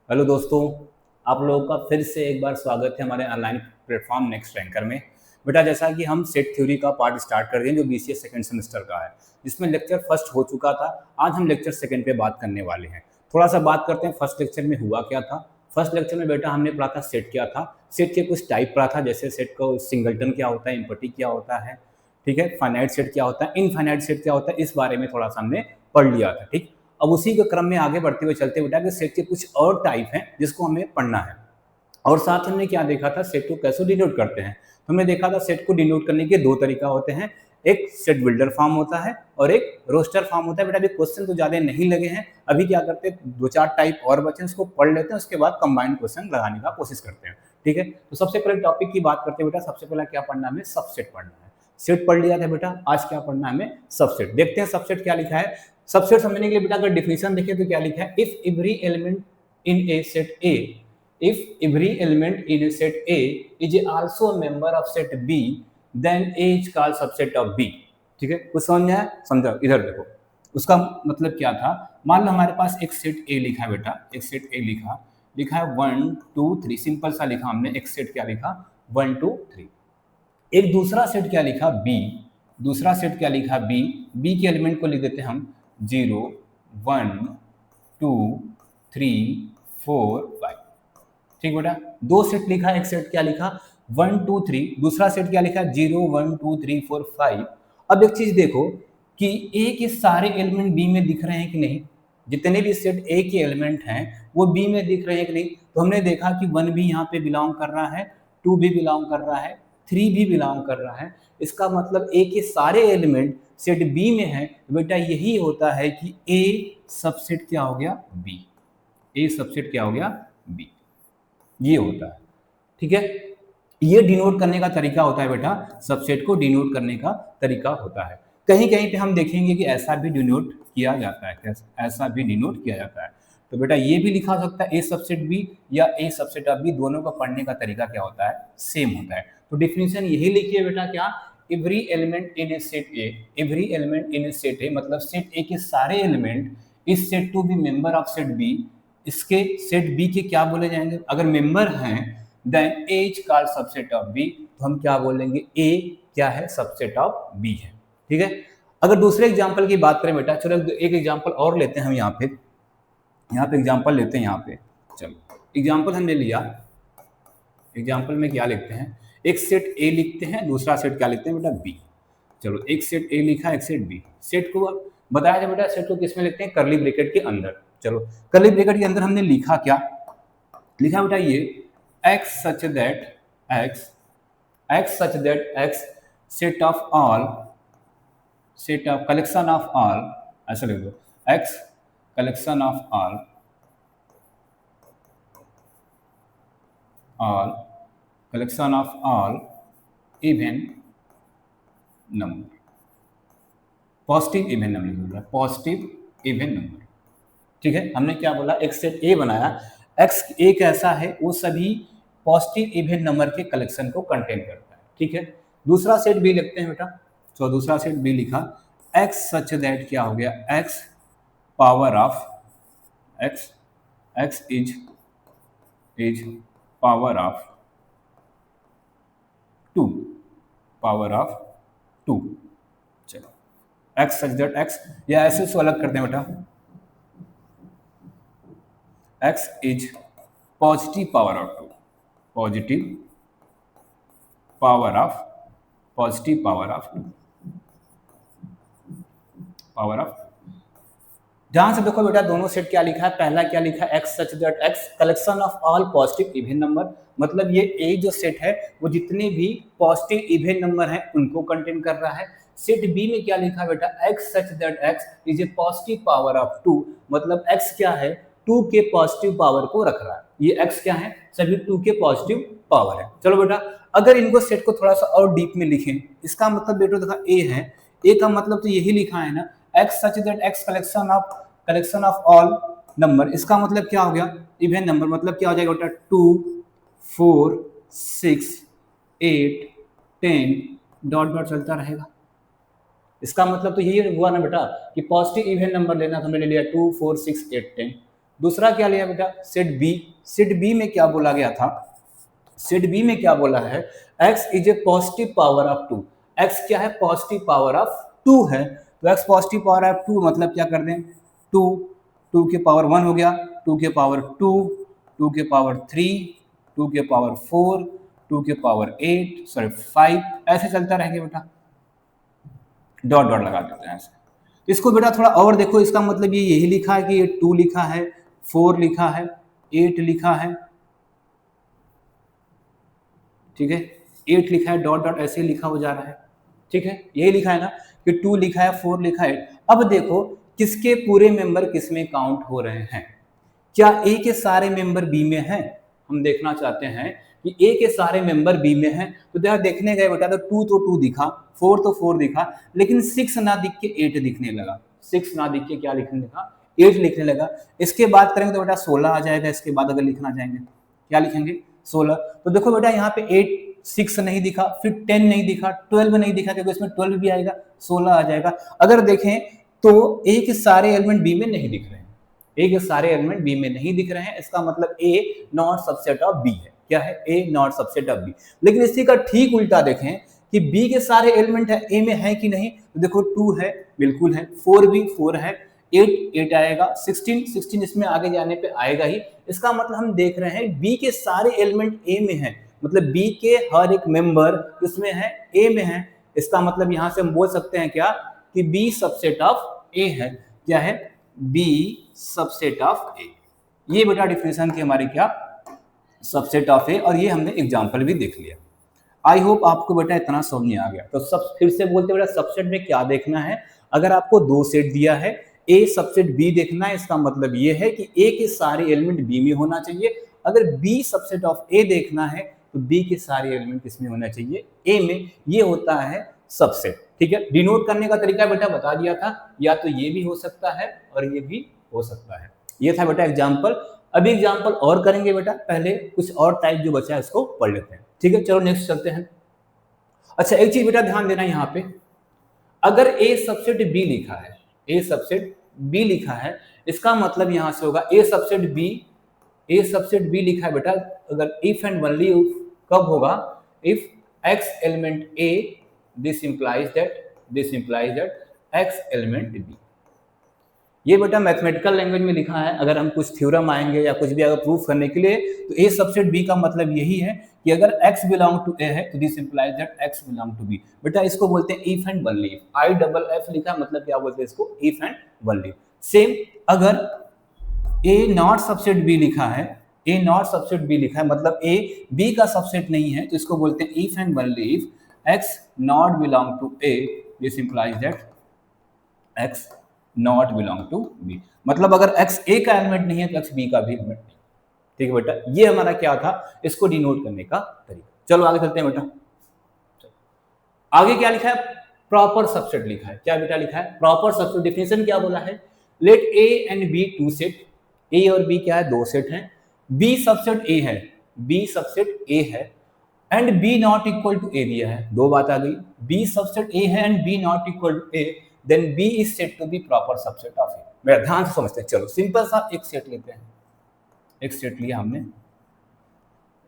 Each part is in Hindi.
हेलो दोस्तों, आप लोगों का फिर से एक बार स्वागत है हमारे ऑनलाइन प्लेटफॉर्म नेक्स्ट रैंकर में। बेटा, जैसा कि हम सेट थ्योरी का पार्ट स्टार्ट कर दिए जो बीसीए सेकंड सेमेस्टर का है, जिसमें लेक्चर फर्स्ट हो चुका था। आज हम लेक्चर सेकंड पे बात करने वाले हैं। थोड़ा सा बात करते हैं फर्स्ट लेक्चर में हुआ क्या था। फर्स्ट लेक्चर में बेटा हमने पढ़ा था सेट क्या था, सेट के कुछ टाइप पढ़ा था, जैसे सेट को सिंगलटन क्या होता है, इम्पटी क्या होता है, ठीक है, फाइनाइट सेट क्या होता है, इनफाइनाइट सेट क्या होता है, इस बारे में थोड़ा सा हमने पढ़ लिया था। ठीक, अब उसी के क्रम में आगे बढ़ते हुए चलते बेटा कि सेट के कुछ और टाइप हैं जिसको हमें पढ़ना है। और साथ हमने क्या देखा था, सेट को कैसे डिनोट करते हैं। तो हमने देखा था सेट को डिनोट करने के दो तरीका होते हैं, एक सेट बिल्डर फॉर्म होता है और एक रोस्टर फॉर्म होता है। बेटा अभी क्वेश्चन तो ज्यादा नहीं लगे हैं, अभी क्या करते हैं दो चार टाइप और बचे हैं, उसको पढ़ लेते हैं, उसके बाद कंबाइंड क्वेश्चन लगाने का कोशिश करते हैं। ठीक है, तो सबसे पहले टॉपिक की बात करते हैं बेटा। सबसे पहले क्या पढ़ना है हमें, सबसेट पढ़ना है। सेट पढ़ लिया था बेटा, आज क्या पढ़ना है हमें, सबसेट। देखते हैं सबसेट क्या लिखा है। सबसेट समझने के लिए बेटा अगर डिफिनेशन देखें तो क्या लिखा है, if every element in a set A, if every element in a set A is also a member of set B, then A is called subset of B। ठीक है, कुछ समझ में आया? समझो, इधर देखो उसका मतलब क्या था। मान लो हमारे पास एक सेट A लिखा है बेटा, एक सेट A लिखा लिखा है 1 2 3, सिंपल सा लिखा हमने, एक सेट क्या लिखा 1 2 3। एक दूसरा सेट क्या लिखा B, दूसरा सेट क्या लिखा B, B के एलिमेंट को लिख देते हैं हम 0 1 2 3 4 5। ठीक बेटा, दो सेट लिखा, एक सेट क्या लिखा 1 2 3, दूसरा सेट क्या लिखा 0 1 2 3 4 5। अब एक चीज देखो कि ए के सारे एलिमेंट बी में दिख रहे हैं कि नहीं, जितने भी सेट ए के एलिमेंट हैं वो बी में दिख रहे हैं कि नहीं। तो हमने देखा कि 1 भी यहाँ पे बिलोंग कर रहा है, 2 भी बिलोंग कर रहा है, 3 भी बिलोंग कर रहा है। इसका मतलब ए के सारे एलिमेंट सेट बी में है। बेटा यही होता है कि ए सबसेट क्या हो गया बी, ए सबसेट क्या हो गया बी, ये होता है। ठीक है, ये डिनोट करने का तरीका होता है बेटा, सबसेट को डिनोट करने का तरीका होता है। कहीं कहीं पे हम देखेंगे कि ऐसा भी डिनोट किया जाता है, ऐसा भी डिनोट किया जाता है। तो बेटा ये भी लिखा सकता है ए सबसेट बी या ए सबसेट ऑफ बी, दोनों का पढ़ने का तरीका क्या होता है, सेम होता है। तो डिफिनेशन यही लिखिए बेटा, क्या, every element in a set A, every element in a set A मतलब सेट ए के सारे element is set to be member of set B, इसके सेट बी के क्या बोले जाएंगे, अगर मेंबर हैं then A is called subset of B. तो हम क्या बोलेंगे, ए क्या है, सबसेट ऑफ बी है। ठीक है, अगर दूसरे एग्जांपल की बात करें बेटा, चलो एक एग्जांपल और लेते हैं हम यहाँ पे एग्जांपल लेते हैं यहाँ पे। चलो एग्जांपल हमने लिया, एग्जांपल में क्या लिखते हैं, एक सेट ए लिखते हैं, दूसरा सेट क्या लिखते हैं बेटा बी। चलो एक सेट ए लिखा, एक सेट बी। सेट को बताया जाए बेटा, सेट को किसमें लिखते हैं, करली ब्रैकेट के अंदर। चलो करली ब्रैकेट के अंदर हमने लिखा क्या, लिखा बेटा ये x such that x such that x set of all, set of collection of all, ऐसा लिख दो, x collection of all collection of all even number, positive even number लिख रहा है, पॉजिटिव इवन नंबर। ठीक है, हमने क्या बोला, एक सेट ए बनाया, एक्स एक ऐसा है वो सभी पॉजिटिव इवन नंबर के कलेक्शन को कंटेन करता है। ठीक है, दूसरा सेट बी लिखते हैं बेटा। तो दूसरा सेट बी लिखा, एक्स सच दैट क्या हो गया, x power of x, x is power of 2, power of 2। चलो एक्स सच दैट एक्स, या ऐसे इसको अलग करते हैं बेटा, x is positive power of 2, positive power of, positive power of 2, power of. ध्यान से देखो बेटा, दोनों सेट क्या लिखा है, पहला क्या लिखा है, x such that x collection of all positive even number, मतलब ये ए जो सेट है वो जितने भी पॉजिटिव इवन नंबर हैं उनको कंटेन कर रहा है। सेट बी में क्या लिखा है बेटा, x such that x is a positive power of 2, मतलब x क्या है, 2 के पॉजिटिव पावर को रख रहा है। ये x क्या है, सभी 2 के पॉजिटिव पावर है। चलो बेटा, अगर इनको सेट को थोड़ा सा और डीप में लिखें, इसका मतलब बेटा देखा a है, a का मतलब तो यही लिखा है ना, x such that x collection of all number, इसका मतलब क्या हो गया, इवन नंबर, मतलब क्या हो जाएगा बेटा 2 4 6 8 10 डॉट डॉट चलता रहेगा। इसका मतलब तो यही हुआ ना बेटा कि पॉजिटिव इवन नंबर लेना, तो हमने ले लिया 2 4 6 8 10। दूसरा क्या लिया बेटा, सेट बी। सेट बी में क्या बोला गया था, सेट बी में क्या बोला है, x is a positive power of 2। x क्या है, पॉजिटिव पावर ऑफ 2 है, तो x पॉजिटिव पावर ऑफ 2 मतलब क्या कर दें, 2, 2 के पावर 1 हो गया, 2 के पावर 2, 2 के पावर 3, 2 के पावर 4, 2 के पावर 8 सॉरी 5, ऐसे चलता रहेगा बेटा, डॉट डॉट लगा देते हैं ऐसे। इसको बेटा थोड़ा और देखो, इसका मतलब ये यही लिखा है कि ये 2 लिखा है, 4 लिखा है, 8 लिखा है, ठीक है, 8 लिखा है, डॉट डॉट ऐसे लिखा हो जा रहा है, ठीक है, यही लिखा है ना कि 2 लिखा है, 4 लिखा है। अब देखो किसके पूरे मेंबर किस में काउंट हो रहे हैं, क्या ए के सारे मेंबर बी में हैं, हम देखना चाहते हैं कि ए के सारे मेंबर बी में हैं, तो देखने गए बेटा तो 2 तो 2 दिखा, 4 तो 4 दिखा, लेकिन 6 ना दिख के 8 दिखने लगा, 6 ना दिख के क्या लिखने लगा, 8 लिखने लगा। इसके बाद करेंगे तो बेटा 16 आ जाएगा, इसके बाद अगर लिखना चाहेंगे क्या लिखेंगे 16। तो देखो बेटा यहाँ पे 8 6 नहीं दिखा, फिर 10 नहीं दिखा, 12 नहीं दिखा, क्योंकि इसमें 12 भी आएगा, 16 आ जाएगा। अगर देखें तो ए के सारे एलिमेंट बी में नहीं दिख रहे हैं, ए के सारे एलिमेंट बी में नहीं दिख रहे हैं, इसका मतलब ए नॉट सबसेट ऑफ बी है। क्या है, ए नॉट सबसेट ऑफ बी। लेकिन इसी का ठीक उल्टा देखें कि बी के सारे एलिमेंट है ए में है कि नहीं, तो देखो 2 है, बिल्कुल है, 4 भी 4 है, 8 आएगा, 16 इसमें आगे जाने पे आएगा ही। इसका मतलब हम देख रहे हैं बी के सारे एलिमेंट ए में हैं, मतलब बी के हर एक मेंबर किसमें है, ए में है। इसका मतलब यहां से हम बोल सकते हैं क्या कि बी सबसेट ऑफ ए है। क्या है, बी सबसेट ऑफ ए। ये बेटा डिफिनेशन की हमारी क्या, सबसेट ऑफ ए, और ये हमने एग्जांपल भी देख लिया। आई होप आपको बेटा इतना समझ में आ गया। तो सब फिर से बोलते बेटा सबसेट में क्या देखना है, अगर आपको 2 सेट दिया है, ए सबसेट बी देखना है, इसका मतलब ये है कि ए के सारे एलिमेंट बी में होना चाहिए। अगर बी सबसेट ऑफ ए देखना है तो बी के सारे एलिमेंट किसमें होना चाहिए, ए में। ये होता है सबसेट, ठीक है। डिनोट करने का तरीका बेटा बता दिया था, या तो ये भी हो सकता है और ये भी हो सकता है। ये था बेटा एग्जाम्पल। अभी एग्जाम्पल और करेंगे बेटा, पहले कुछ और टाइप जो बचा है इसको पढ़ लेते हैं, ठीक है। चलो नेक्स्ट चलते हैं। अच्छा एक चीज बेटा ध्यान देना, यहाँ पे अगर ए सबसेट बी लिखा है, ए सबसेट बी लिखा है, इसका मतलब यहां से होगा ए subset B, A subset B लिखा है बेटा, अगर इफ एंड ओनली कब होगा, if x element a, this implies that x element b। ये बेटा मैथमेटिकल लैंग्वेज में लिखा है। अगर हम कुछ थ्योरम आएंगे या कुछ भी अगर प्रूफ करने के लिए, तो ए सबसेट बी का मतलब यही है कि अगर x बिलोंग टू a है तो this implies that x belong to b। बेटा इसको बोलते हैं if and only if. I double F लिखा मतलब क्या बोलते हैं इसको, इफ एंड ओनली। सेम अगर a नॉट सबसेट b लिखा है, a नॉट सबसेट b लिखा है मतलब a b का सबसेट नहीं है, तो इसको बोलते हैं if and only if x not belong to a, this implies that x not belong to b। मतलब अगर x a का एलिमेंट नहीं है तो x b का भी एलिमेंट नहीं। ठीक है बेटा, ये हमारा क्या था, इसको डिनोट करने का तरीका। चलो आगे चलते हैं बेटा। आगे क्या लिखा है, प्रॉपर सबसेट लिखा है। क्या बेटा लिखा है, प्रॉपर सबसेट। डिफिनेशन क्या बोला है, let a and b 2 set, a और b क्या है, 2 सेट हैं, b सबसेट a है, b सबसेट a है, and b not equal to a दिया है। 2 बात आ गई, b सबसेट a है and b not equal to a, then b is set to be proper subset of a। मेरा ध्यान से समझते हैं। चलो सिंपल सा एक सेट लेते हैं, एक सेट लिया हमने,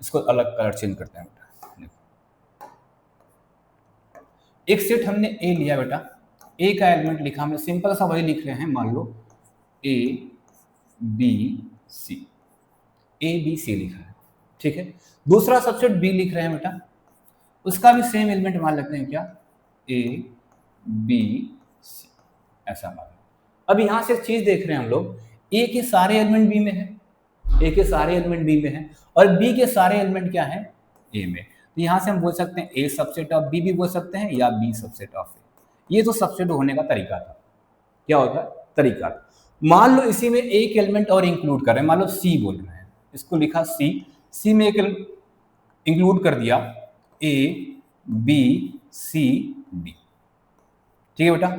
इसको अलग कलर चेंज करते हैं बेटा। एक सेट हमने a लिया बेटा, a का एलिमेंट लिखा हमने, सिंपल सा वही लिख रहे हैं, मान लो a b c, a b c लिखा है, ठीक है। दूसरा सबसेट b लिख रहे हैं बेटा, उसका भी सेम एलिमेंट मान लेते हैं, क्या a b c, ऐसा मान लो। अब यहां से एक चीज देख रहे हैं हम लोग, a के सारे एलिमेंट b में है, a के सारे एलिमेंट b में है, और b के सारे एलिमेंट क्या है, a में। तो यहां से हम बोल सकते हैं a सबसेट ऑफ b भी बोल सकते हैं, या b सबसेट ऑफ a। ये तो सबसेट होने का तरीका था। क्या होता है, तरीका। मान लो इसी में एक एलिमेंट और इंक्लूड कर रहे हैं, मान लो c बोल रहे हैं, इसको लिखा c में एक इंक्लूड कर दिया a b c d, ठीक है बेटा।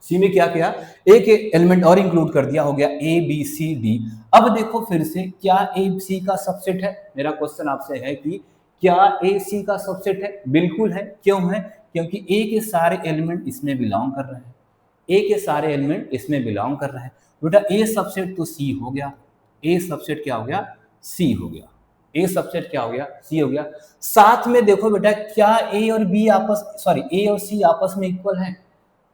सी में क्या किया, एक एलिमेंट और इंक्लूड कर दिया, हो गया ए बी सी डी। अब देखो फिर से, क्या ए सी का सबसेट है, मेरा क्वेश्चन आपसे है कि क्या ए सी का सबसेट है, बिल्कुल है। क्यों है, क्योंकि ए के सारे एलिमेंट इसमें बिलोंग कर रहे हैं। ए के सारे एलिमेंट इसमें बिलोंग कर रहे हैं। बेटा ए सबसेट तो सी हो गया, ए सबसेट क्या हो गया, सी हो गया, ए सबसेट क्या हो गया, सी हो गया। साथ में देखो बेटा क्या ए और बी ए और सी आपस में इक्वल है,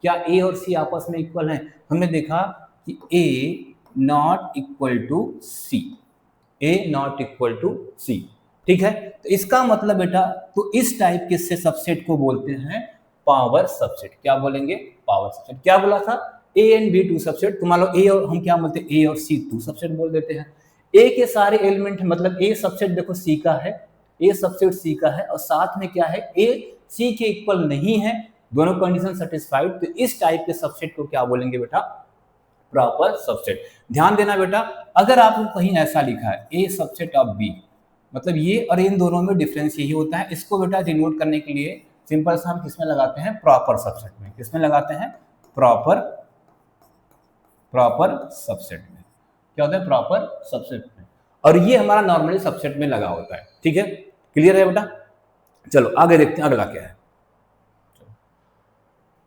क्या ए और सी आपस में इक्वल है? हमने देखा कि A not equal to C, A not equal to C, ठीक है। तो इसका मतलब बेटा तो इस टाइप के से सबसेट को बोलते हैं पावर सबसेट। क्या बोलेंगे, पावर सबसेट। क्या बोला था, A and B two subset, तो मान लो ए और हम क्या बोलते हैं, ए और सी टू सबसेट बोल देते हैं। ए के सारे एलिमेंट मतलब ए सबसेट देखो सी का है, ए सबसेट सी का है और साथ में क्या है, ए सी के इक्वल नहीं है, दोनों कंडीशन सेटिस्फाइड, तो इस टाइप के सबसेट को क्या बोलेंगे बेटा, प्रॉपर सबसेट। ध्यान देना बेटा, अगर आपको कहीं ऐसा लिखा है ए सबसेट ऑफ बी, मतलब ये और इन दोनों में डिफरेंस यही होता है। इसको बेटा डिनोट करने के लिए सिंपल सा हम किसमें लगाते हैं, प्रॉपर सबसेट में। किसमें लगाते हैं, प्रॉपर सबसेट में। क्या होता है, प्रॉपर सबसेट में, और ये हमारा नॉर्मली सबसेट में लगा होता है, ठीक है। क्लियर है बेटा? चलो आगे देखते हैं अगला क्या है।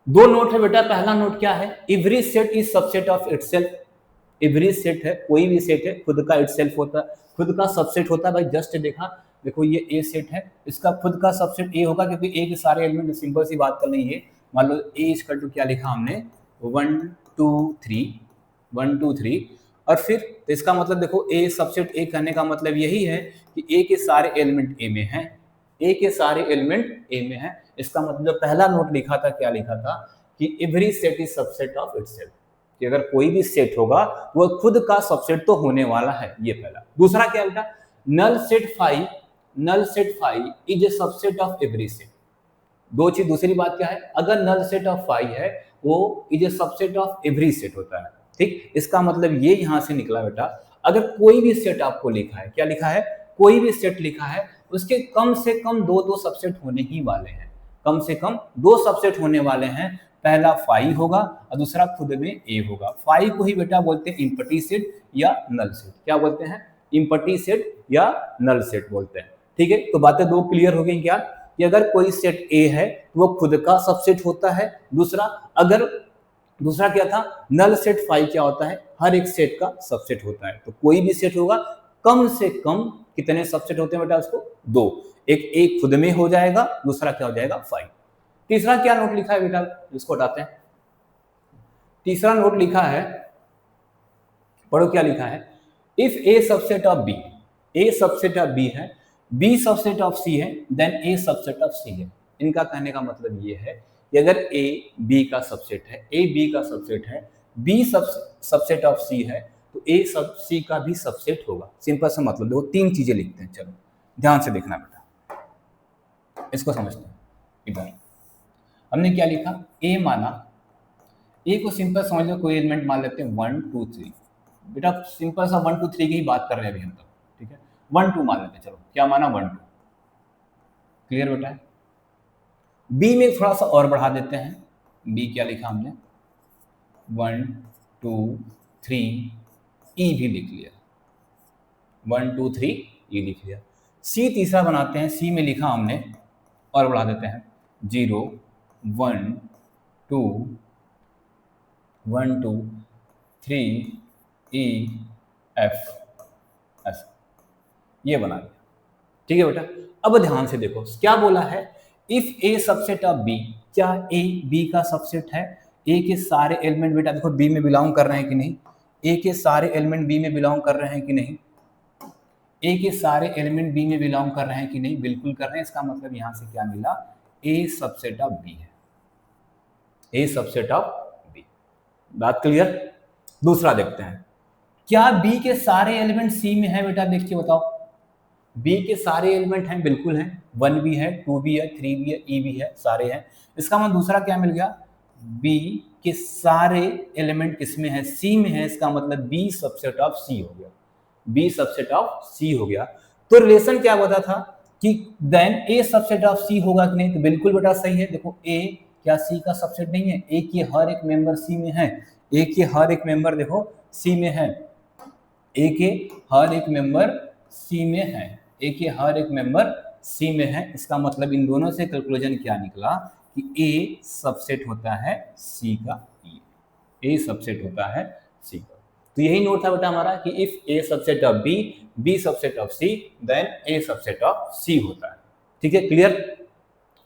दो नोट है बेटा, पहला नोट क्या है, every set is subset of itself. Every set है, कोई भी सेट है खुद का इटसेल्फ होता है, खुद का सबसेट होता है। भाई जस्ट देखो ये ए सेट है, इसका खुद का सबसेट ए होगा क्योंकि ए के सारे एलिमेंट, सिंपल सी बात कर लेंगे, मान लो ए इक्वल टू क्या लिखा हमने 1 2 3 और फिर तो इसका मतलब देखो ए सबसेट ए कहने का मतलब यही है कि ए के सारे एलिमेंट ए में हैं, ए के सारे एलिमेंट ए में हैं। इसका मतलब पहला नोट लिखा था, क्या लिखा था कि every set is subset of itself, कि अगर कोई भी सेट होगा वो खुद का सबसेट तो होने वाला है, ये पहला। दूसरा क्या बेटा, null set phi is a subset of every set. दो चीज, दूसरी बात क्या है, अगर नल सेट ऑफ फाई है वो is a subset of every set होता है, ठीक। इसका मतलब ये यहां से निकला बेटा, अगर कोई भी सेट आपको लिखा है, क्या लिखा है, कोई भी सेट लिखा है, उसके कम से कम दो सबसेट होने ही वाले हैं, कम से कम दो सबसेट होने वाले हैं। पहला फाई होगा और दूसरा खुद में ए होगा। फाई को ही बेटा बोलते हैं इम्पटी सेट या नल सेट। क्या बोलते हैं, इम्पटी सेट या नल सेट बोलते हैं, ठीक है। तो बातें दो क्लियर हो गई क्या, कि अगर कोई सेट ए है तो वो खुद का सबसेट होता है। दूसरा क्या था, नल सेट फाई क्या होता है, हर एक सेट का सबसेट होता है। तो कोई भी सेट होगा कम से कम कितने सबसेट होते हैं बेटा, उसको दो, एक खुद में हो जाएगा, दूसरा क्या हो जाएगा, फाई। तीसरा क्या नोट लिखा है बेटा, इसको हटाते हैं। तीसरा नोट लिखा है, पढ़ो क्या लिखा है, if A subset of B, A subset of B है, बी सबसेट ऑफ सी है, then A subset of C है। इनका कहने का मतलब ये है कि अगर ए बी का सबसेट है, ए बी का सबसेट है, बी सबसेट ऑफ सी है, तो ए सब सी का भी सबसेट होगा। सिंपल सा मतलब देखो, तीन चीजें लिखते हैं, चलो ध्यान से देखना बेटा, इसको समझते हैं। इधर हमने क्या लिखा, ए माना, ए को सिंपल समझ लो, कोई एलिमेंट मान लेते हैं 1 2 3। बेटा सिंपल सा 1 2 3 की ही बात कर रहे हैं अभी हम तक, ठीक है। 1 2 मान लेते हैं, चलो क्या माना 1 2, क्लियर बेटा है। बी में थोड़ा सा और बढ़ा देते हैं, बी क्या लिखा हमने 1 2 3, ई भी लिख लिया, 1 2 3 ई लिख लिया। सी तीसरा बनाते हैं, सी में लिखा हमने और बढ़ा देते हैं 0 1 2 1 2 3 ई एफ, ऐसा ये बना दिया, ठीक है बेटा। अब ध्यान से देखो क्या बोला है, if A subset of B, क्या ए बी का सबसेट है, ए के सारे एलिमेंट बेटा देखो बी में बिलोंग कर रहे हैं कि नहीं, ए के सारे एलिमेंट बी में बिलोंग कर रहे हैं कि नहीं, ए के सारे एलिमेंट बी में बिलोंग कर रहे हैं कि नहीं, बिल्कुल कर रहे हैं। इसका मतलब यहां से क्या मिला, ए सबसेट ऑफ बी है, ए सबसेट ऑफ बी। बात क्लियर। दूसरा देखते हैं, क्या बी के सारे एलिमेंट सी में है बेटा, देखिए बताओ, बी के सारे एलिमेंट हैं, बिल्कुल हैं, 1 भी है, 2 भी है, 3 भी है, ई भी है, सारे हैं। इसका मतलब दूसरा क्या मिल गया, बी के सारे एलिमेंट किसमें है, सी में है। इसका मतलब बी सबसेट ऑफ सी हो गया, बी सबसेट ऑफ सी हो गया। तो रिलेशन क्या बता था कि देन ए सबसेट ऑफ सी होगा कि नहीं, तो बिल्कुल बेटा सही है। देखो ए क्या सी का सबसेट नहीं है, ए के हर एक मेंबर सी में है, ए के हर एक मेंबर देखो सी में है, ए के हर एक मेंबर सी में है, ए के हर एक मेंबर सी में है। इसका मतलब इन दोनों से कैलकुलेशन क्या निकला कि ए सबसेट होता है सी का, ए सबसेट होता है सी। तो यही नोट था बेटा हमारा कि if A subset of B, B subset of C, then A subset of C होता है। ठीक है, क्लियर?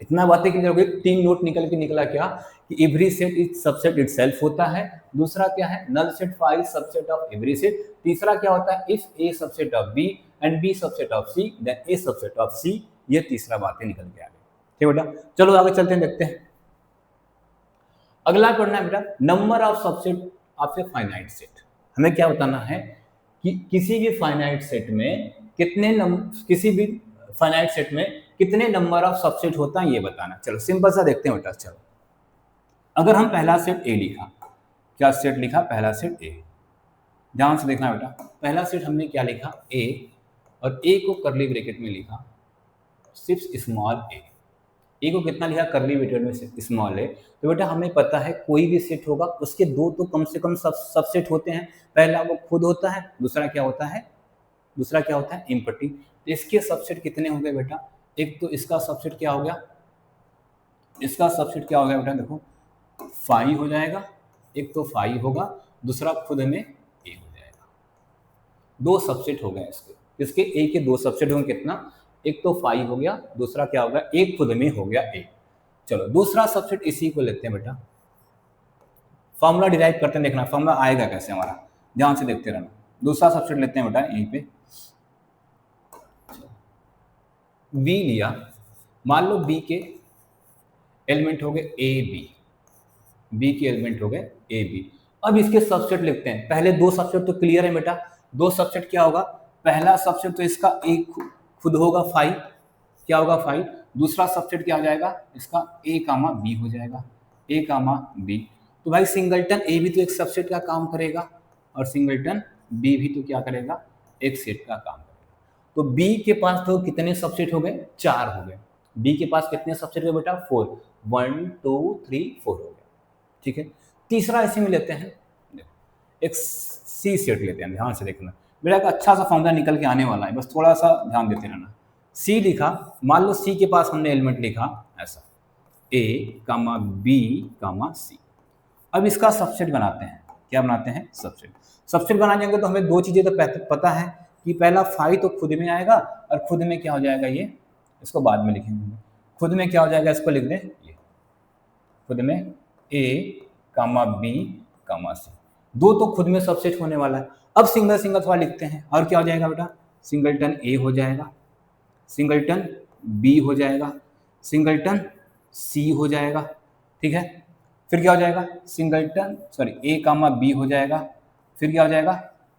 इतना बातें क्लियर हो गई। 3 नोट निकल के निकला क्या कि every set is subset itself होता है। दूसरा क्या है, null set phi subset of every set. तीसरा क्या होता है, if A subset of B and B subset of C, then A subset of C. ये तीसरा बातें निकल के आ गई। ठीक बेटा, चलो आगे चलते हैं, देखते हैं। अगला पढ़ना है बेटा, number of subset of a finite set. हमें क्या बताना है कि किसी भी फाइनाइट सेट में किसी भी फाइनाइट सेट में कितने नंबर ऑफ सबसेट होता है ये बताना। चलो सिंपल सा देखते हैं बेटा। चलो अगर हम पहला सेट ए लिखा, क्या सेट लिखा, पहला सेट ए। ध्यान से देखना बेटा, पहला सेट हमने क्या लिखा, ए, और ए को करली ब्रैकेट में लिखा सिर्फ स्मॉल ए को कितना लिखा, करली ब्रैकेट में स्मॉल ए। तो बेटा हमें पता है कोई भी सेट होगा उसके दो तो कम से कम सबसेट होते हैं। पहला वो खुद होता है, दूसरा क्या होता है, एम्प्टी। तो इसके सबसेट कितने हो गए बेटा, एक तो इसका सबसेट क्या हो गया, बेटा देखो 5 हो जाएगा, एक तो 5 होगा, दूसरा खुद में ए हो जाएगा। 2 सबसेट हो गए इसके ए के 2 सबसेट होंगे, कितना, एक तो 5 हो गया, दूसरा क्या होगा, एक खुद में हो गया ए। चलो दूसरा सबसेट इसी को लेते हैं बेटा, फॉर्मूला डिराइव करते हैं, देखना फॉर्मूला आएगा कैसे हमारा, ध्यान से देखते रहना। दूसरा सबसेट लेते हैं बेटा, यहीं पे बी लिया, मान लो बी के एलिमेंट हो गए ए बी, अब इसके सबसेट लिखते हैं। पहले 2 सबसेट तो क्लियर है बेटा, 2 सबसेट क्या होगा, पहला सबसेट तो इसका ए खुद होगा 5, क्या होगा 5, दूसरा सबसेट क्या हो जाएगा इसका ए कामा बी हो जाएगा, ए कामा बी। तो भाई सिंगलटन ए भी तो एक सबसेट का काम करेगा और सिंगलटन बी भी तो क्या करेगा, एक सेट का काम करेगा। तो बी के पास तो कितने सबसेट हो गए, 4 हो गए। बी के पास कितने सबसेट हो गए बेटा, 4, 1 2 3 4 हो गया। ठीक है, तीसरा इसी में लेते हैं, एक सी सेट लेते हैं, ध्यान से देखना बेटा, एक अच्छा सा फॉर्मूला निकल के आने वाला है, बस थोड़ा सा ध्यान देते रहना। सी लिखा, मान लो सी के पास हमने एलिमेंट लिखा ऐसा ए कामा बी कामा सी। अब इसका सबसेट बनाते हैं, क्या बनाते हैं, सबसेट बनाने जाएंगे तो हमें 2 चीजें तो पता है कि पहला 5 तो खुद में आएगा और खुद में क्या हो जाएगा, ये इसको बाद में लिखेंगे, खुद में क्या हो जाएगा, इसको लिख दें, ये खुद में ए कामा बी कामा सी, 2 तो खुद में सबसेट होने वाला है। अब सिंगल थोड़ा लिखते हैं, और क्या हो जाएगा बेटा, सिंगलटन ए हो जाएगा, सिंगलटन बी हो जाएगा, सिंगलटन सी हो जाएगा। ठीक है, फिर क्या हो जाएगा, ए कामा बी हो जाएगा, फिर क्या हो जाएगा,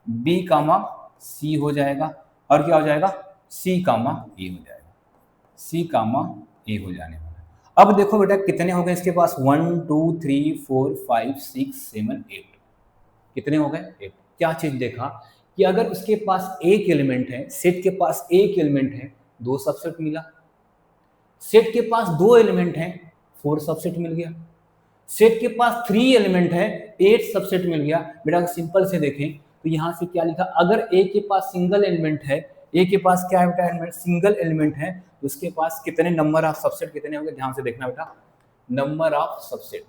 बी कामा सी हो जाएगा, और क्या हो जाएगा, सी कामा ए हो जाएगा, सी कामा ए हो जाने वाला। अब देखो बेटा कितने हो गए इसके पास, 1 2 3 4 5 6 7 8, कितने हो गए, 8। क्या चीज देखा कि अगर उसके पास एक एलिमेंट है, सेट के पास एक एलिमेंट है, 2 सबसेट मिला। सेट के पास 2 एलिमेंट है, 4 सबसेट मिल गया। सेट के पास 3 एलिमेंट है, 8 सबसेट मिल गया। बेटा सिंपल से देखें तो यहां से क्या लिखा, अगर ए के पास सिंगल एलिमेंट है, ए के पास क्या है बेटा, सिंगल एलिमेंट है, तो उसके पास कितने नंबर ऑफ सबसेट कितने होंगे, ध्यान से देखना बेटा, नंबर ऑफ सबसेट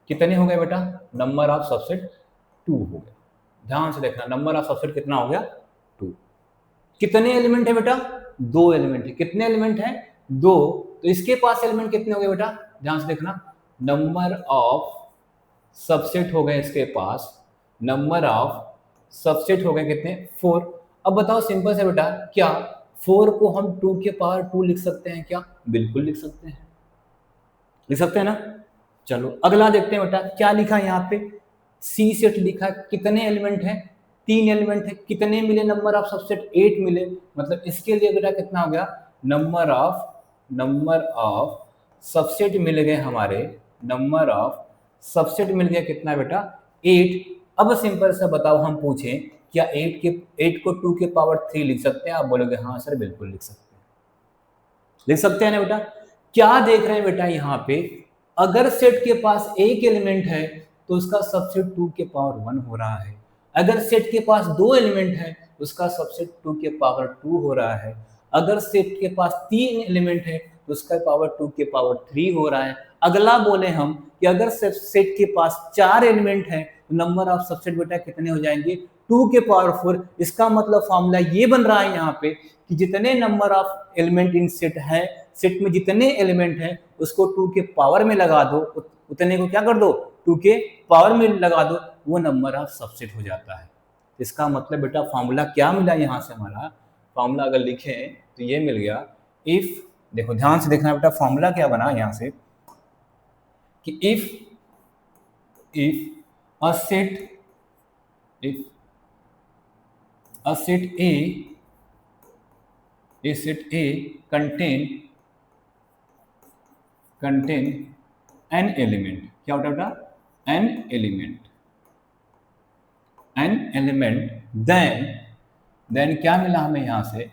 कितने हो गए बेटा, नंबर ऑफ सबसेट 2 हो गए। ध्यान से देखना, नंबर ऑफ सबसेट कितना हो गया, 2। कितने एलिमेंट है बेटा, 2 एलिमेंट है। कितने एलिमेंट है, 2। तो इसके पास एलिमेंट कितने हो गए बेटा, ध्यान से देखना, नंबर ऑफ सबसेट हो गए इसके पास, नंबर ऑफ सबसेट हो गए कितने, 4। अब बताओ सिंपल से बेटा, क्या 4 को हम 2 के पावर 2 लिख सकते हैं क्या, बिल्कुल लिख सकते हैं, लिख सकते हैं ना। चलो अगला देखते हैं बेटा, क्या लिखा है यहाँ पे, सी सेट लिखा है, कितने एलिमेंट है, 3 एलिमेंट है, कितने मिले नंबर ऑफ सबसेट, 8 मिले। मतलब इसके लिए बेटा कितना हो गया, नंबर ऑफ सबसेट मिल गए हमारे, नंबर ऑफ सबसेट मिल गया कितना बेटा, 8। अब सिंपल सा बताओ, हम पूछें क्या 8 को 2 के पावर 3 लिख सकते हैं, आप बोलोगे हाँ सर बिल्कुल लिख सकते हैं ना बेटा। क्या देख रहे हैं बेटा यहाँ पे, अगर सेट के पास एक एलिमेंट है तो उसका सबसेट 2 के पावर 1 हो रहा है। अगर सेट के पास 2 एलिमेंट है उसका सबसेट 2 के पावर 2 हो रहा है। अगर सेट के पास 3 एलिमेंट है तो उसका पावर 2 के पावर 3 हो रहा है। अगला बोले हम कि अगर सेट के पास 4 एलिमेंट हैं तो नंबर ऑफ सबसेट बेटा कितने हो जाएंगे, 2 के पावर 4। इसका मतलब फॉर्मूला ये बन रहा है यहाँ पे कि जितने number of element in set है, सेट में जितने एलिमेंट हैं उसको 2 के पावर में लगा दो, उतने को क्या कर दो 2 के पावर में लगा दो, वो नंबर ऑफ सबसेट हो जाता है। इसका मतलब बेटा फॉर्मूला क्या मिला यहाँ से, हमारा फॉर्मूला अगर लिखें तो ये मिल गया, इफ, देखो ध्यान से देखना बेटा फॉर्मूला क्या बना यहाँ से कि if a set A contain an element, क्या होता है बेटा, an element, then क्या मिला हमें यहाँ से,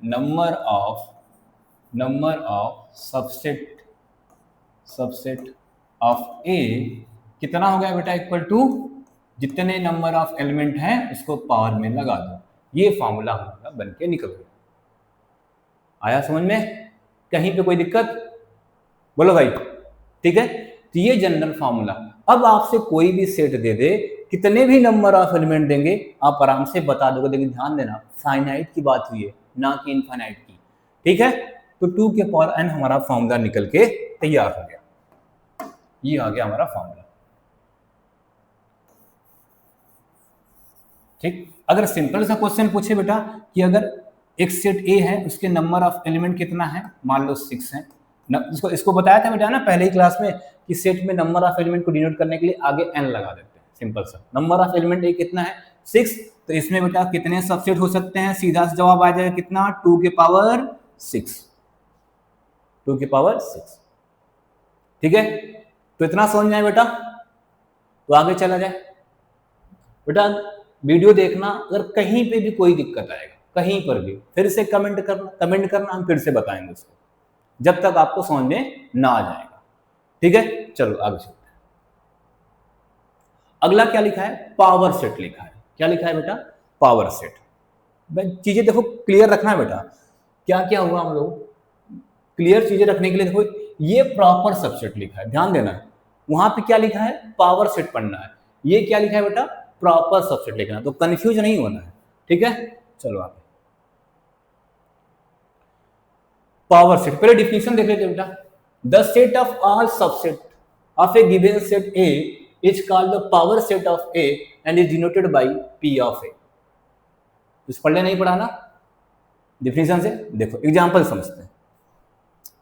number of subset of A कितना हो गया बेटा, इक्वल टू जितने नंबर ऑफ एलिमेंट हैं उसको पावर में लगा दो। ये फॉर्मूला हमारा बन के निकल गया। आया समझ में, कहीं पे कोई दिक्कत बोलो भाई, ठीक है। तो ये जनरल फॉर्मूला। अब आपसे कोई भी सेट दे दे, कितने भी नंबर ऑफ एलिमेंट देंगे आप आराम से बता दोगे, लेकिन ध्यान देना फाइनाइट की बात हुई है ना कि इनफाइनाइट की, ठीक है। तो 2 के पावर n हमारा फॉर्मूला निकल के तैयार हो गया, ये आ गया हमारा फॉर्मूला, ठीक। अगर सिंपल सा क्वेश्चन पूछे बेटा कि अगर एक सेट A है उसके नंबर ऑफ एलिमेंट कितना है, मान लो 6 है, इसको बताया था बेटा ना पहले ही क्लास में कि सेट में नंबर ऑफ एलिमेंट को डिनोट करने के लिए आगे n लगा देते हैं, सिंपल सा। नंबर ऑफ एलिमेंट A कितना है 6, तो इसमें बेटा कितने सबसेट हो सकते हैं, सीधा सा जवाब आ जाएगा कितना, 2 के पावर 6, 2 के पावर 6, ठीक है। तो इतना समझ में आए बेटा, तो आगे चला जाए बेटा। वीडियो देखना, अगर कहीं पे भी कोई दिक्कत आएगा कहीं पर भी फिर से कमेंट करना, हम फिर से बताएंगे उसको जब तक आपको समझ में ना आ जाएगा, ठीक है। चलो आगे चलते हैं। अगला क्या लिखा है, पावर सेट लिखा है। क्या लिखा है बेटा, पावर सेट। चीजें देखो क्लियर रखना है बेटा, क्या क्या हुआ हम लोग क्लियर चीजें रखने के लिए। देखो ये प्रॉपर सबसेट लिखा है, ध्यान देना, वहां पे क्या लिखा है पावर सेट पढ़ना है, ये क्या लिखा है बेटा प्रॉपर सबसेट लिखना, तो कंफ्यूज नहीं होना है, ठीक है। चलो आगे पावर सेट, पहले डिफिनेशन देख लेते हैं बेटा। The set of all subset of a given set A is called the power set of A and is denoted by P of A। कुछ पढ़ने नहीं पढ़ा ना डिफिनेशन से, देखो एग्जांपल समझते हैं,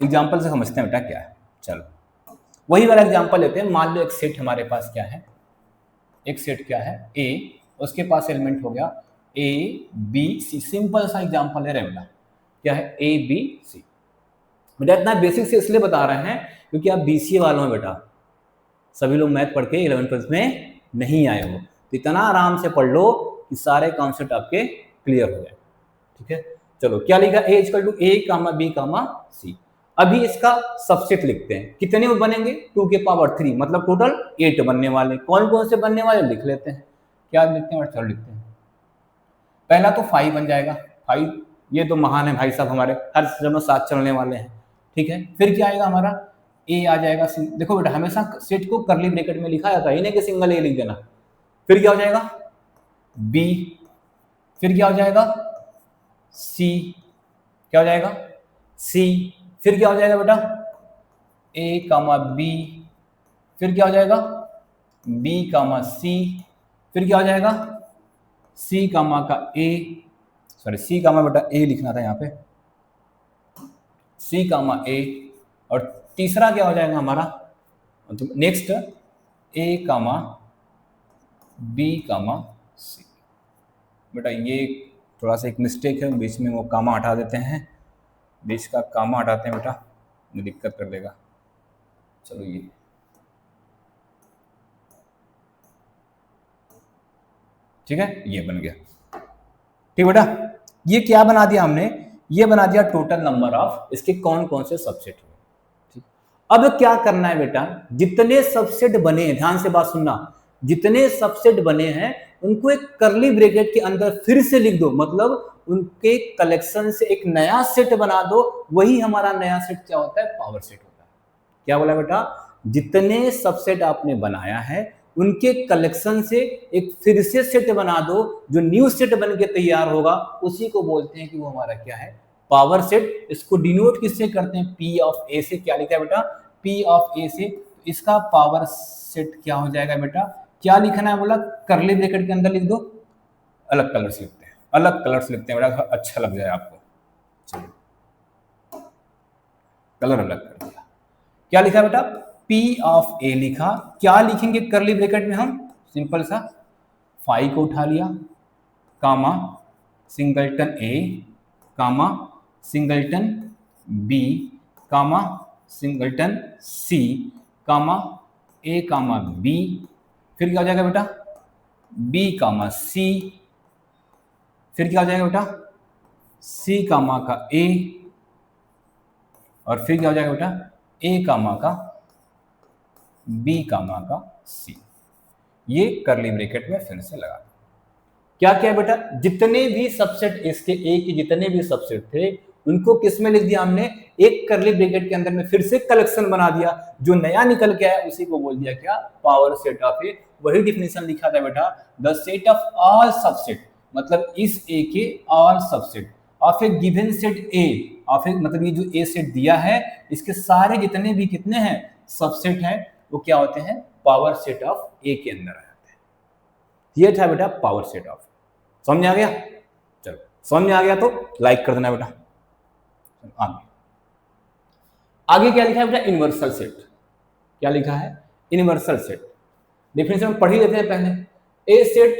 एग्जांपल से समझते हैं बेटा क्या है। चलो वही वाला एग्जांपल लेते हैं। मान लो एक सेट हमारे पास क्या है, एक सेट क्या है A, उसके पास एलिमेंट हो गया A B C, सिंपल सा एग्जांपल है बेटा, क्या है A B C। बेटा इतना बेसिक से इसलिए बता रहे हैं क्योंकि आप BCA वालों हैं बेटा, सभी लोग मैथ पढ़ के 11th क्लास में नहीं आए हो, तो इतना आराम से पढ़ लो कि सारे कॉन्सेप्ट आपके क्लियर हो जाए, ठीक है। चलो क्या लिखा, A equal to A comma B comma C। अभी इसका सबसेट लिखते हैं, कितने में बनेंगे 2 के पावर 3, मतलब टोटल 8 बनने वाले। कौन कौन से बनने वाले लिख लेते हैं, क्या लिखते हैं, चलो लिखते हैं। पहला तो 5 बन जाएगा, 5 ये तो महान है भाई साहब, हमारे हर जगह साथ चलने वाले हैं, ठीक है। फिर क्या आएगा हमारा A आ जाएगा, देखो बेटा हमेशा सेट को करली ब्रैकेट में लिखा जाता है, इन्हें कि सिंगल A लिख देना। फिर क्या हो जाएगा B, फिर क्या हो जाएगा C, क्या हो जाएगा C, फिर क्या हो जाएगा बेटा A कामा B, फिर क्या हो जाएगा B कामा C, फिर क्या हो जाएगा C कामा का A, सॉरी C कामा बेटा A लिखना था यहाँ पे, C कामा A, और तीसरा क्या हो जाएगा हमारा next A comma B comma C। बेटा ये थोड़ा सा एक मिस्टेक है, बीच में वो कामा हटा देते हैं, बीच का कामा हटाते हैं बेटा, दिक्कत कर देगा। चलो ये ठीक है, ये बन गया, ठीक बेटा। ये क्या बना दिया हमने, ये बना दिया टोटल नंबर ऑफ इसके कौन कौन से सबसेट हुए, ठीक। अब क्या करना है बेटा, जितने सबसेट बने, ध्यान से बात सुनना, जितने सबसेट बने हैं उनको एक कर्ली ब्रैकेट के अंदर फिर से लिख दो, मतलब उनके कलेक्शन से एक नया सेट बना दो, वही हमारा नया सेट क्या होता है, पावर सेट होता है। क्या बोला बेटा, जितने सबसेट आपने बनाया है उनके कलेक्शन से एक फिर से सेट बना दो, जो न्यू सेट बन के तैयार होगा उसी को बोलते हैं कि वो हमारा क्या है, पावर सेट। इसको डिनोट किससे करते हैं, P ऑफ A से। क्या लिखा है बेटा, P ऑफ A से। इसका पावर सेट क्या हो जाएगा बेटा, क्या लिखना है बोला, कर्ली ब्रैकेट के अंदर लिख दो, अलग कलर से लिखते हैं, अलग कलर से लिखते हैं बेटा, अच्छा लग जाए आपको। चलिए कलर अलग कर दिया। क्या लिखा बेटा, P ऑफ A लिखा। क्या लिखेंगे कर्ली ब्रैकेट में हम, सिंपल सा, फाइव को उठा लिया, comma singleton A, comma singleton B, comma singleton C, comma A comma B, फिर क्या हो जाएगा बेटा, B कामा C, फिर क्या हो जाएगा बेटा, C कामा का A, और फिर क्या हो जाएगा बेटा, A कामा का B कामा का C। ये कर्ली ब्रैकेट में फिर से लगा। क्या क्या बेटा, जितने भी सबसेट इसके ए के जितने भी सबसेट थे उनको किस में लिख दिया हमने, एक कर्ली ब्रैकेट के अंदर में फिर से कलेक्शन बना दिया, जो नया निकल के आया उसी को बोल दिया क्या, पावर सेट ऑफ ए। वही डिफिनेशन लिखा था बेटा, the set of all subset, मतलब इस ए के all subset of a given set A, of A मतलब ये जो ए सेट दिया है इसके सारे जितने भी कितने हैं सबसेट हैं वो क्या होते हैं, पावर सेट ऑफ ए के अंदर आ जाते हैं। ये था बेटा पावर सेट ऑफ। समझ में आ गया, चलो समझ में आ गया तो लाइक कर देना बेटा। आगे क्या लिखा है बेटा, यूनिवर्सल सेट। क्या लिखा है, यूनिवर्सल सेट। डेफिनेशन पढ़ ही लेते हैं पहले। A set,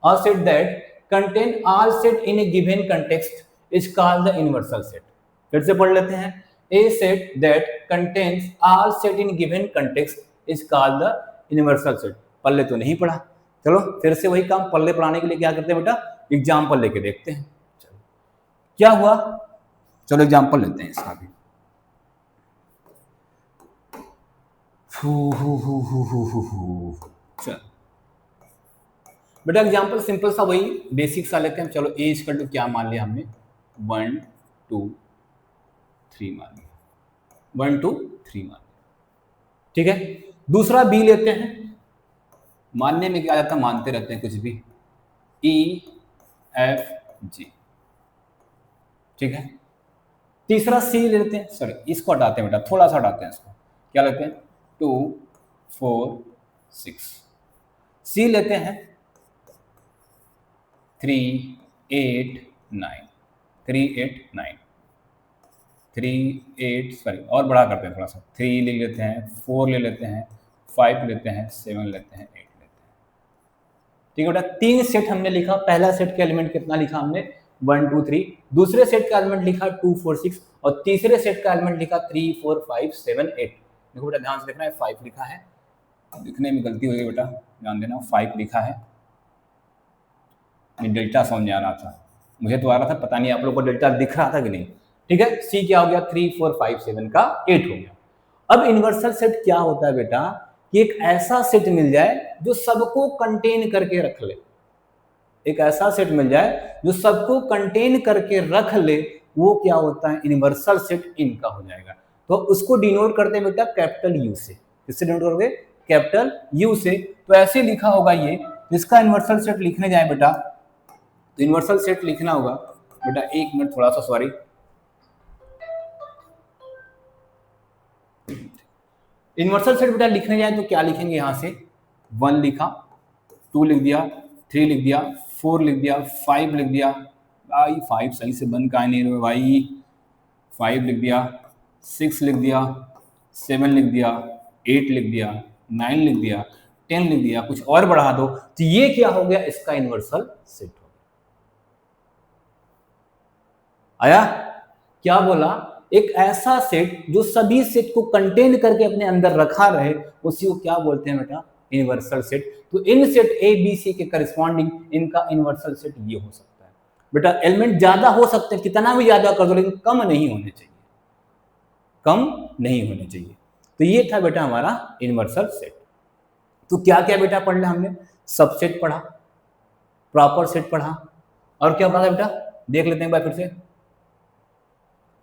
a set that contain all set in a given context is called the universal set. फिर से पढ़ लेते हैं, a set that contains all set in given context is called the universal set. पढ़ले तो नहीं पढ़ा, चलो फिर से वही काम, पल्ले पढ़ाने के लिए क्या करते हैं बेटा, एग्जाम्पल लेके देखते हैं। चलो क्या हुआ, चलो एग्जाम्पल लेते हैं इसका भी। चल बेटा एग्जाम्पल सिंपल सा वही बेसिक सा लेते हैं। चलो ए इक्वल टू क्या मान लिया हमने, 1 2 3 मान लिया, 1 2 3 मान लिया, ठीक है। दूसरा बी लेते हैं, मानने में क्या आता है, मानते रहते हैं कुछ भी, E F G, ठीक है। तीसरा सी लेते हैं, सॉरी इसको हटाते हैं बेटा, थोड़ा सा हटाते हैं इसको, क्या लेते हैं 2 4 6। सी लेते हैं 3 8 9, 3 8 9, 3 8 सॉरी और बड़ा करते हैं थोड़ा सा, 3 ले लेते हैं, 4 ले लेते हैं, 5 लेते हैं, 7 लेते हैं, 8 लेते हैं, ठीक है बेटा। 3 सेट हमने लिखा, पहला सेट का एलिमेंट कितना लिखा हमने 1 2 3, दूसरे सेट का एलिमेंट लिखा 2 4 6 और तीसरे सेट का एलिमेंट लिखा 3 4 5 7 8। देखो बेटा ध्यान से देखना है, 5 लिखा है, लिखने में गलती हो गई बेटा, ध्यान देना, 5 लिखा है, डेल्टा समझ में आ रहा था, मुझे तो आ रहा था, पता नहीं आप लोग को डेल्टा दिख रहा था कि नहीं, ठीक है। सी क्या हो गया, 3 4 5 7 का 8 हो गया। अब यूनिवर्सल सेट क्या होता है बेटा, कि एक ऐसा सेट मिल जाए जो सबको कंटेन करके रख ले, एक ऐसा सेट मिल जाए जो सबको कंटेन करके रख ले, वो क्या होता है, यूनिवर्सल सेट इनका हो जाएगा। तो उसको डिनोट करते हैं बेटा कैपिटल यू से। किससे डिनोट करोगे, कैपिटल यू से। तो ऐसे लिखा होगा ये, जिसका यूनिवर्सल सेट लिखने जाए बेटा, तो यूनिवर्सल सेट लिखना होगा बेटा, एक मिनट थोड़ा सा सॉरी, यूनिवर्सल सेट बेटा लिखने जाए तो क्या लिखेंगे, यहां से 1 लिखा, 2 लिख दिया, 3 लिख दिया, 4 लिख दिया, 5 लिख दिया, भाई 5 सही से बन का नहीं रहे भाई, 5 लिख दिया, 6 लिख दिया, 7 लिख दिया, 8 लिख दिया, 9 लिख दिया, 10 लिख दिया, कुछ और बढ़ा दो, तो ये क्या हो गया, इसका यूनिवर्सल सेट हो गया। आया, क्या बोला, एक ऐसा सेट जो सभी सेट को कंटेन करके अपने अंदर रखा रहे, उसी को क्या बोलते हैं बेटा, यूनिवर्सल सेट। तो इन सेट ए बी सी के करस्पॉन्डिंग इनका यूनिवर्सल सेट ये हो सकता है बेटा। एलिमेंट ज्यादा हो सकते हैं, कितना भी ज्यादा कर दो, लेकिन कम नहीं होने चाहिए, कम नहीं होने चाहिए। तो ये था बेटा हमारा यूनिवर्सल सेट। तो क्या क्या बेटा पढ़ लिया हमने? सबसेट पढ़ा, प्रॉपर सेट पढ़ा, और क्या पढ़ा था बेटा? देख लेते हैं एक बार फिर से।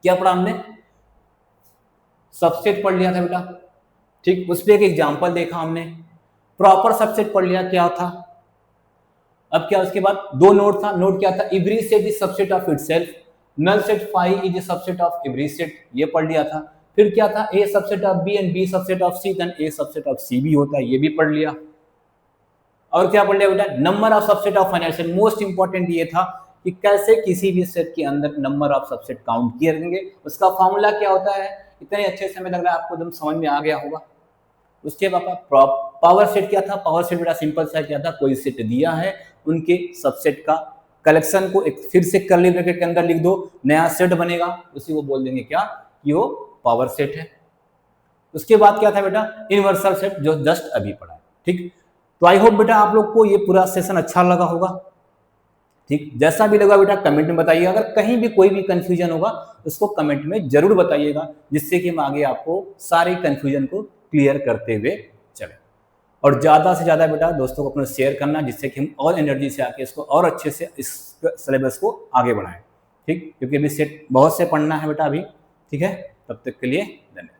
क्या पढ़ा हमने? सबसेट पढ़ लिया था बेटा, ठीक। उस पर एक एग्जाम्पल देखा हमने। प्रॉपर सबसेट पढ़ लिया, क्या था। अब क्या उसके बाद दो नोट था। नोट क्या था? Every set is subset of itself, null set phi is a subset of every set, ये पढ़ लिया था। फिर क्या था? A subset of B and B subset of C, then A subset of C भी होता है, ये भी पढ़ लिया। और क्या पढ़ लिया बेटा? Number of subset of finite set. Most important ये था कि कैसे किसी भी सेट के अंदर नंबर ऑफ सबसेट काउंट किए रहेंगे, उसका फॉर्मूला क्या होता है। इतने अच्छे से हमें लग रहा है आपको एकदम समझ में आ गया होगा। उसके बाद पावर सेट क्या था? पावर सेट बेटा सिंपल सा क्या था? कोई सेट दिया है, उनके सबसेट का कलेक्शन को एक फिर से कर्ली ब्रैकेट के अंदर लिख दो, नया सेट बनेगा, उसी को बोल देंगे क्या कि वो पावर सेट है। उसके बाद क्या था बेटा? यूनिवर्सल सेट, जो जस्ट अभी पढ़ा है, ठीक। तो आई होप बेटा आप लोग को ये पूरा सेशन अच्छा लगा होगा, ठीक। जैसा भी लगा बेटा कमेंट में बताइएगा। अगर कहीं भी कोई भी कंफ्यूजन होगा उसको कमेंट में जरूर बताइएगा, जिससे कि हम आगे आपको सारे कंफ्यूजन को क्लियर करते हुए चले। और ज़्यादा से ज़्यादा बेटा दोस्तों को अपने शेयर करना, जिससे कि हम और एनर्जी से आके इसको और अच्छे से इस सिलेबस को आगे बढ़ाएं, ठीक। क्योंकि अभी सेट बहुत से पढ़ना है बेटा अभी, ठीक है। तब तक के लिए धन्यवाद।